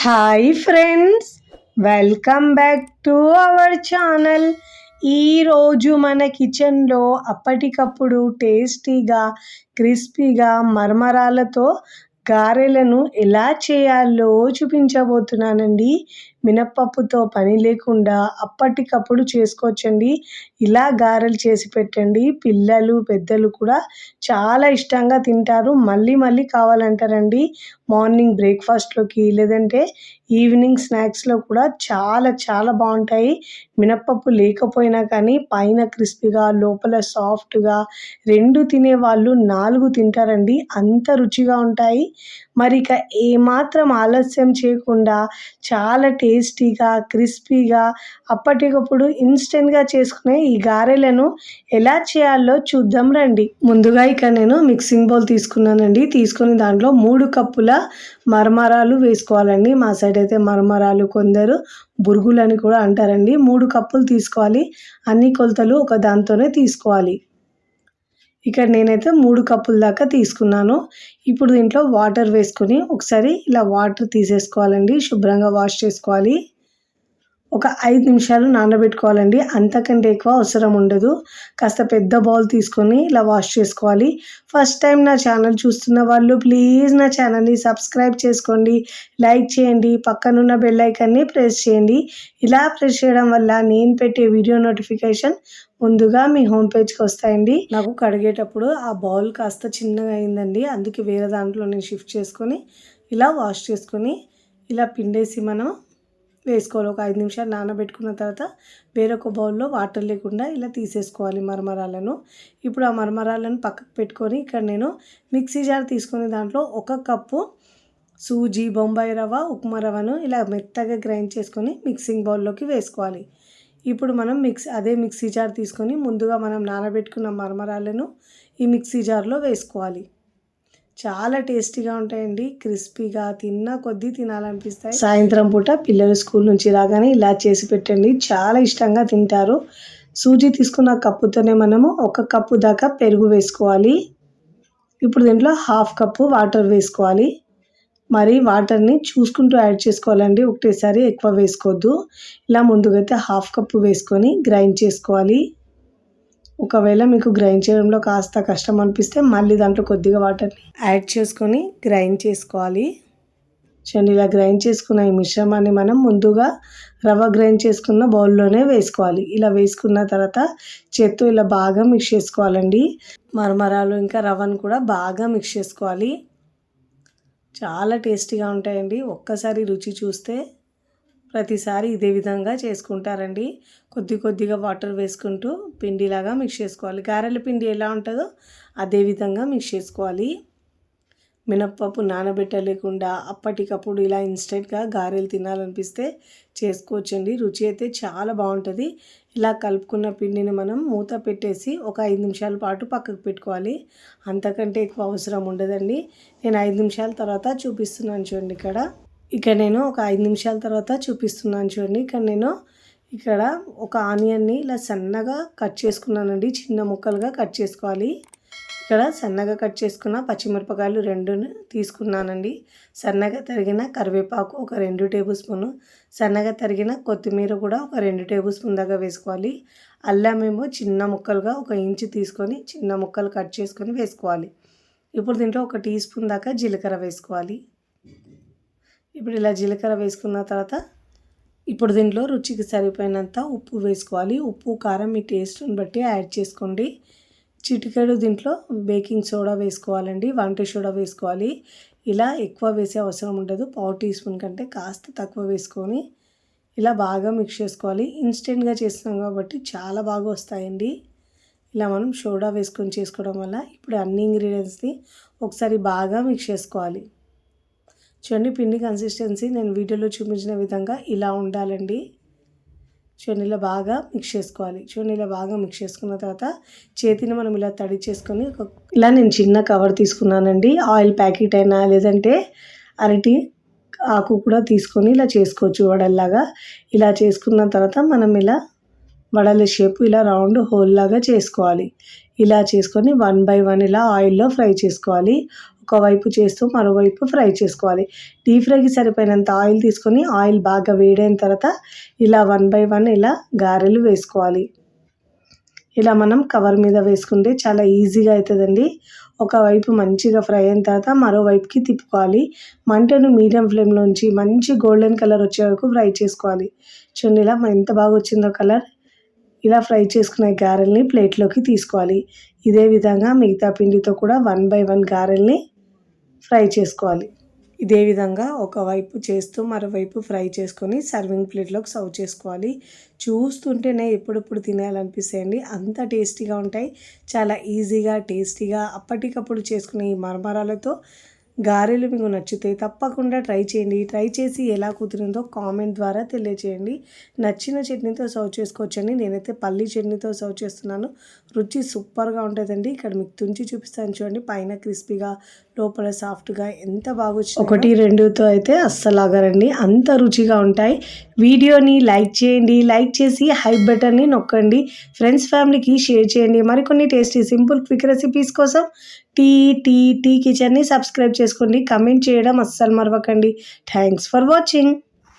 Hi friends, welcome back to our channel. ఈరోజు మన కిచెన్లో అప్పటికప్పుడు టేస్టీగా క్రిస్పీగా మరమరాలతో గారెలను ఎలా చేయాలో చూపించబోతున్నానండి. మినప్పప్పుతో పని లేకుండా అప్పటికప్పుడు చేసుకోవచ్చండి. ఇలా గారెలు చేసి పెట్టండి, పిల్లలు పెద్దలు కూడా చాలా ఇష్టంగా తింటారు, మళ్ళీ మళ్ళీ కావాలంటారండి. మార్నింగ్ బ్రేక్ఫాస్ట్లోకి లేదంటే ఈవినింగ్ స్నాక్స్లో కూడా చాలా చాలా బాగుంటాయి. మినప్పప్పు లేకపోయినా కానీ పైన క్రిస్పీగా లోపల సాఫ్ట్గా రెండు తినేవాళ్ళు 4 తింటారండి, అంత రుచిగా ఉంటాయి. మరి ఇక ఏమాత్రం ఆలస్యం చేయకుండా చాలా టేస్టీగా క్రిస్పీగా అప్పటికప్పుడు ఇన్స్టెంట్గా చేసుకునే ఈ గారెలను ఎలా చేయాలో చూద్దాం రండి. ముందుగా ఇక నేను మిక్సింగ్ బౌల్ తీసుకున్నానండి. తీసుకొని దాంట్లో 3 కప్పుల మరమరాలు వేసుకోవాలండి. మా సైడ్ అయితే మరమరాలు, కొందరు బురుగులని కూడా అంటారండి. 3 కప్పులు తీసుకోవాలి. అన్ని కొలతలు ఒక దాంతోనే తీసుకోవాలి. ఇక్కడ నేనైతే 3 కప్పుల దాకా తీసుకున్నాను. ఇప్పుడు దీంట్లో వాటర్ వేసుకొని ఒకసారి ఇలా వాటర్ తీసేసుకోవాలండి. శుభ్రంగా వాష్ చేసుకోవాలి. ఒక 5 నిమిషాలు నానబెట్టుకోవాలండి, అంతకంటే ఎక్కువ అవసరం ఉండదు. కాస్త పెద్ద బౌల్ తీసుకొని ఇలా వాష్ చేసుకోవాలి. ఫస్ట్ టైం నా ఛానల్ చూస్తున్న వాళ్ళు ప్లీజ్ నా ఛానల్ని సబ్స్క్రైబ్ చేసుకోండి, లైక్ చేయండి, పక్కనున్న బెల్ ఐకాన్ని ప్రెస్ చేయండి. ఇలా ప్రెస్ చేయడం వల్ల నేను పెట్టే వీడియో నోటిఫికేషన్ ముందుగా మీ హోమ్ పేజ్కి వస్తాయండి. నాకు కడిగేటప్పుడు ఆ బౌల్ కాస్త చిన్నగా అయిందండి, అందుకే వేరే దాంట్లో నేను షిఫ్ట్ చేసుకొని ఇలా వాష్ చేసుకొని ఇలా పిండేసి మనం వేసుకోవాలి. ఒక 5 నిమిషాలు నానబెట్టుకున్న తర్వాత వేరొక బౌల్లో వాటర్ లేకుండా ఇలా తీసేసుకోవాలి మరమరాలను. ఇప్పుడు ఆ మరమరాలను పక్కకు పెట్టుకొని ఇక్కడ నేను మిక్సీ జార్ తీసుకొని దాంట్లో 1 కప్పు సూజీ, బొంబాయి రవ్వ, ఉప్మా రవ్వను ఇలా మెత్తగా గ్రైండ్ చేసుకొని మిక్సింగ్ బౌల్లోకి వేసుకోవాలి. ఇప్పుడు మనం అదే మిక్సీ జార్ తీసుకొని ముందుగా మనం నానబెట్టుకున్న మరమరాలను ఈ మిక్సీ జార్లో వేసుకోవాలి. చాలా టేస్టీగా ఉంటాయండి, క్రిస్పీగా, తిన్న కొద్దీ తినాలనిపిస్తాయి. సాయంత్రం పూట పిల్లలు స్కూల్ నుంచి రాగానే ఇలా చేసి పెట్టండి, చాలా ఇష్టంగా తింటారు. సూజీ తీసుకున్న కప్పుతోనే మనము 1 కప్పు దాకా పెరుగు వేసుకోవాలి. ఇప్పుడు దీంట్లో 1/2 కప్పు వాటర్ వేసుకోవాలి. మరి వాటర్ని చూసుకుంటూ యాడ్ చేసుకోవాలండి, ఒకటేసారి ఎక్కువ వేసుకోవద్దు. ఇలా ముందుగైతే 1/2 కప్పు వేసుకొని గ్రైండ్ చేసుకోవాలి. ఒకవేళ మీకు గ్రైండ్ చేయడంలో కాస్త కష్టం అనిపిస్తే మళ్ళీ దాంట్లో కొద్దిగా వాటర్ని యాడ్ చేసుకొని గ్రైండ్ చేసుకోవాలి. చూడండి, ఇలా గ్రైండ్ చేసుకున్న ఈ మిశ్రమాన్ని మనం ముందుగా రవ్వ గ్రైండ్ చేసుకున్న బౌల్లోనే వేసుకోవాలి. ఇలా వేసుకున్న తర్వాత చేత్తో ఇలా బాగా మిక్స్ చేసుకోవాలండి. మరమరాలు ఇంకా రవ్వను కూడా బాగా మిక్స్ చేసుకోవాలి. చాలా టేస్టీగా ఉంటాయండి. ఒక్కసారి రుచి చూస్తే ప్రతిసారి ఇదే విధంగా చేసుకుంటారండి. కొద్దిగా వాటర్ వేసుకుంటూ పిండిలాగా మిక్స్ చేసుకోవాలి. గారెల పిండి ఎలా ఉంటుందో అదే విధంగా మిక్స్ చేసుకోవాలి. మినప్పప్పు నానబెట్టలేకుండా అప్పటికప్పుడు ఇలా ఇన్స్టెంట్గా గారెలు తినాలనిపిస్తే చేసుకోవచ్చండి. రుచి అయితే చాలా బాగుంటుంది. ఇలా కలుపుకున్న పిండిని మనం మూత పెట్టేసి ఒక 5 నిమిషాల పాటు పక్కకు పెట్టుకోవాలి. అంతకంటే ఎక్కువ అవసరం ఉండదండి. నేను 5 నిమిషాల తర్వాత చూపిస్తున్నాను చూడండి. ఇక్కడ నేను ఒక 5 నిమిషాల తర్వాత చూపిస్తున్నాను చూడండి. ఇక్కడ ఒక ఆనియన్ని ఇలా సన్నగా కట్ చేసుకున్నానండి, చిన్న ముక్కలుగా కట్ చేసుకోవాలి. ఇక్కడ సన్నగా కట్ చేసుకున్న పచ్చిమిరపకాయలు 2 తీసుకున్నానండి. సన్నగా తరిగిన కరివేపాకు ఒక 2 టేబుల్ స్పూన్, సన్నగా తరిగిన కొత్తిమీర కూడా ఒక 2 టేబుల్ స్పూన్ దాకా వేసుకోవాలి. అల్లం ఏమో చిన్న ముక్కలుగా 1 ఇంచు తీసుకొని చిన్న ముక్కలు కట్ చేసుకొని వేసుకోవాలి. ఇప్పుడు దీంట్లో 1 టీ స్పూన్ దాకా జీలకర్ర వేసుకోవాలి. ఇప్పుడు ఇలా జీలకర్ర వేసుకున్న తర్వాత ఇప్పుడు దీంట్లో రుచికి సరిపోయినంత ఉప్పు వేసుకోవాలి. ఉప్పు, కారం మీ టేస్ట్ని బట్టి యాడ్ చేసుకోండి. చిటికెడు దీంట్లో బేకింగ్ సోడా వేసుకోవాలండి, వంట సోడా వేసుకోవాలి. ఇలా ఎక్కువ వేసే అవసరం ఉండదు, 1/2 టీ స్పూన్ కంటే కాస్త తక్కువ వేసుకొని ఇలా బాగా మిక్స్ చేసుకోవాలి. ఇన్స్టెంట్గా చేస్తున్నాం కాబట్టి చాలా బాగా వస్తాయండి. ఇలా మనం సోడా వేసుకొని చేసుకోవడం వల్ల ఇప్పుడు అన్ని ఇంగ్రీడియంట్స్ని ఒకసారి బాగా మిక్స్ చేసుకోవాలి. చూడండి, పిండి కన్సిస్టెన్సీ నేను వీడియోలో చూపించిన విధంగా ఇలా ఉండాలండి. చూడండి, ఇలా బాగా మిక్స్ చేసుకోవాలి. చూడండి, ఇలా బాగా మిక్స్ చేసుకున్న తర్వాత చేతిని మనం ఇలా తడి చేసుకొని ఇలా నేను చిన్న కవర్ తీసుకున్నానండి. ఆయిల్ ప్యాకెట్ అయినా లేదంటే అరటి ఆకు కూడా తీసుకొని ఇలా చేసుకోవచ్చు వడల్లాగా. ఇలా చేసుకున్న తర్వాత మనం ఇలా వడల షేప్ ఇలా రౌండ్ హోల్ లాగా చేసుకోవాలి. ఇలా చేసుకొని 1 బై 1 ఇలా ఆయిల్లో ఫ్రై చేసుకోవాలి. ఒక్కవైపు చేస్తూ మరోవైపు ఫ్రై చేసుకోవాలి. డీప్ ఫ్రైకి సరిపోయినంత ఆయిల్ తీసుకొని ఆయిల్ బాగా వేడైన తర్వాత ఇలా 1 బై 1 ఇలా గారెలు వేసుకోవాలి. ఇలా మనం కవర్ మీద వేసుకుంటే చాలా ఈజీగా అవుతుందండి. ఒకవైపు మంచిగా ఫ్రై అయిన తర్వాత మరోవైపుకి తిప్పుకోవాలి. మంటను మీడియం ఫ్లేమ్లోంచి మంచి గోల్డెన్ కలర్ వచ్చే వరకు ఫ్రై చేసుకోవాలి. చూడండి ఇలా ఎంత బాగా వచ్చిందో కలర్. ఇలా ఫ్రై చేసుకునే గారెల్ని ప్లేట్లోకి తీసుకోవాలి. ఇదే విధంగా మిగతా పిండితో కూడా 1 బై 1 గారెల్ని ఫ్రై చేసుకోవాలి. ఇదే విధంగా ఒకవైపు చేస్తూ మరోవైపు ఫ్రై చేసుకొని సర్వింగ్ ప్లేట్లోకి సర్వ్ చేసుకోవాలి. చూస్తుంటేనే ఎప్పుడెప్పుడు తినాలనిపిస్తాయండి. అంత టేస్టీగా ఉంటాయి. చాలా ఈజీగా టేస్టీగా అప్పటికప్పుడు చేసుకునే ఈ మరమరాలతో గారెలు మీకు నచ్చితే తప్పకుండా ట్రై చేయండి. ట్రై చేసి ఎలా కుదిరిందో కామెంట్ ద్వారా తెలియచేయండి. నచ్చిన చట్నీతో సర్వ్ చేసుకోవచ్చండి. నేనైతే పల్లి చట్నీతో సర్వ్ చేస్తున్నాను. రుచి సూపర్గా ఉంటుందండి. ఇక్కడ మీకు తుంచి చూపిస్తాను చూడండి. పైన క్రిస్పీగా లోపల సాఫ్ట్గా ఎంత బాగా వచ్చింది. 1, 2తో అయితే అస్సలు ఆగరండి. అంత రుచిగా ఉంటాయి. వీడియోని లైక్ చేయండి. లైక్ చేసి హైప్ బటన్ని నొక్కండి. ఫ్రెండ్స్ ఫ్యామిలీకి షేర్ చేయండి. మరికొన్ని టేస్టీ సింపుల్ క్విక్ రెసిపీస్ కోసం టీ కిచెన్ని సబ్స్క్రైబ్ చేసుకోండి. కమెంట్ చేయడం అస్సలు మరవకండి. Thanks for watching.